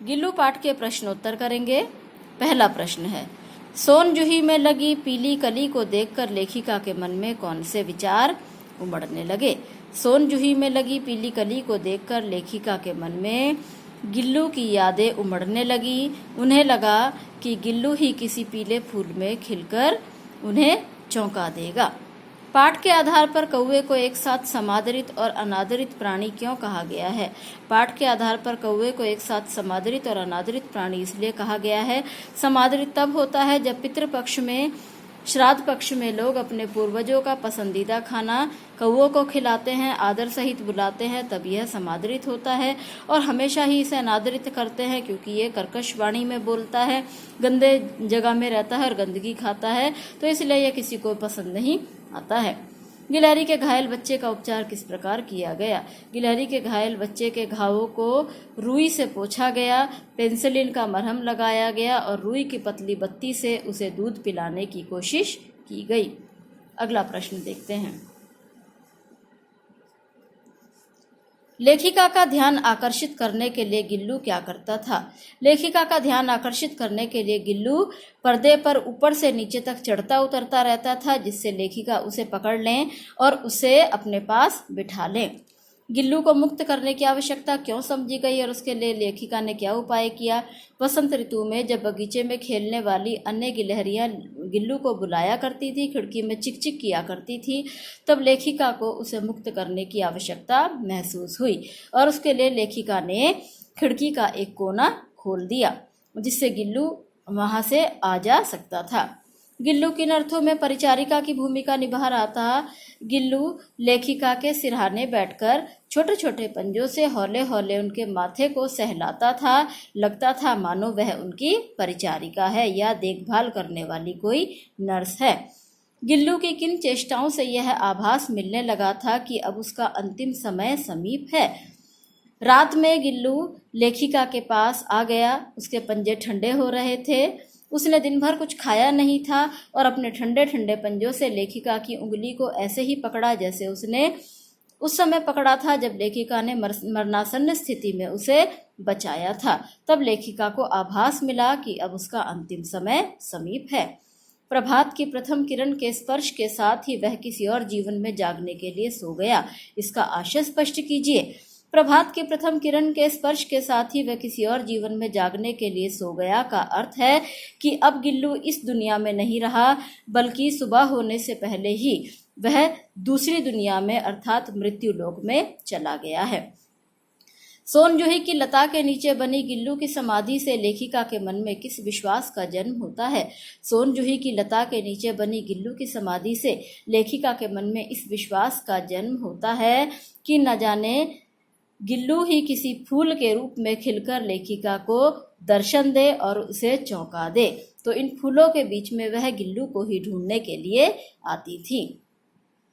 गिल्लू पाठ के प्रश्नोत्तर करेंगे। पहला प्रश्न है, सोन जूही में लगी पीली कली को देखकर लेखिका के मन में कौन से विचार उमड़ने लगे। सोन जूही में लगी पीली कली को देखकर लेखिका के मन में गिल्लू की यादें उमड़ने लगी। उन्हें लगा कि गिल्लू ही किसी पीले फूल में खिलकर उन्हें चौंका देगा। पाठ के आधार पर कौवे को एक साथ समादरित और अनादरित प्राणी क्यों कहा गया है। पाठ के आधार पर कौवे को एक साथ समादरित और अनादरित प्राणी इसलिए कहा गया है। समादरित तब होता है जब पितृपक्ष में, श्राद्ध पक्ष में लोग अपने पूर्वजों का पसंदीदा खाना कौवों को खिलाते हैं, आदर सहित बुलाते हैं, तब यह समादरित होता है। और हमेशा ही इसे अनादरित करते हैं क्योंकि ये कर्कश वाणी में बोलता है, गंदे जगह में रहता है और गंदगी खाता है, तो इसलिए यह किसी को पसंद नहीं आता है। गिलहरी के घायल बच्चे का उपचार किस प्रकार किया गया। गिलहरी के घायल बच्चे के घावों को रुई से पोंछा गया, पेंसिलिन का मरहम लगाया गया और रुई की पतली बत्ती से उसे दूध पिलाने की कोशिश की गई। अगला प्रश्न देखते हैं। लेखिका का ध्यान आकर्षित करने के लिए गिल्लू क्या करता था। लेखिका का ध्यान आकर्षित करने के लिए गिल्लू पर्दे पर ऊपर से नीचे तक चढ़ता उतरता रहता था, जिससे लेखिका उसे पकड़ लें और उसे अपने पास बिठा लें। गिल्लू को मुक्त करने की आवश्यकता क्यों समझी गई और उसके लिए लेखिका ने क्या उपाय किया। वसंत ऋतु में जब बगीचे में खेलने वाली अन्य गिलहरियां गिल्लू को बुलाया करती थी, खिड़की में चिक चिक किया करती थी, तब लेखिका को उसे मुक्त करने की आवश्यकता महसूस हुई और उसके लिए लेखिका ने खिड़की का एक कोना खोल दिया, जिससे गिल्लू वहां से आ जा सकता था। गिल्लू किन अर्थों में परिचारिका की भूमिका निभा रहा था। गिल्लू लेखिका के सिरहाने बैठकर छोटे छोटे पंजों से हौले हौले उनके माथे को सहलाता था। लगता था मानो वह उनकी परिचारिका है या देखभाल करने वाली कोई नर्स है। गिल्लू की किन चेष्टाओं से यह आभास मिलने लगा था कि अब उसका अंतिम समय समीप है। रात में गिल्लू लेखिका के पास आ गया, उसके पंजे ठंडे हो रहे थे। उसने दिन भर कुछ खाया नहीं था और अपने ठंडे ठंडे पंजों से लेखिका की उंगली को ऐसे ही पकड़ा जैसे उसने उस समय पकड़ा था जब लेखिका ने मरणासन्न स्थिति में उसे बचाया था। तब लेखिका को आभास मिला कि अब उसका अंतिम समय समीप है। प्रभात की प्रथम किरण के स्पर्श के साथ ही वह किसी और जीवन में जागने के लिए सो गया। इसका आशय स्पष्ट कीजिए। प्रभात की प्रथम किरण के स्पर्श के साथ ही वह किसी और जीवन में जागने के लिए सो गया का अर्थ है कि अब गिल्लू इस दुनिया में नहीं रहा, बल्कि सुबह होने से पहले ही वह दूसरी दुनिया में अर्थात मृत्यु लोक में चला गया है। सोन जूही की लता के नीचे बनी गिल्लू की समाधि से लेखिका के मन में किस विश्वास का जन्म होता है। सोन जूही की लता के नीचे बनी गिल्लू की समाधि से लेखिका के मन में इस विश्वास का जन्म होता है कि न जाने गिल्लू ही किसी फूल के रूप में खिलकर लेखिका को दर्शन दे और उसे चौंका दे, तो इन फूलों के बीच में वह गिल्लू को ही ढूंढने के लिए आती थी।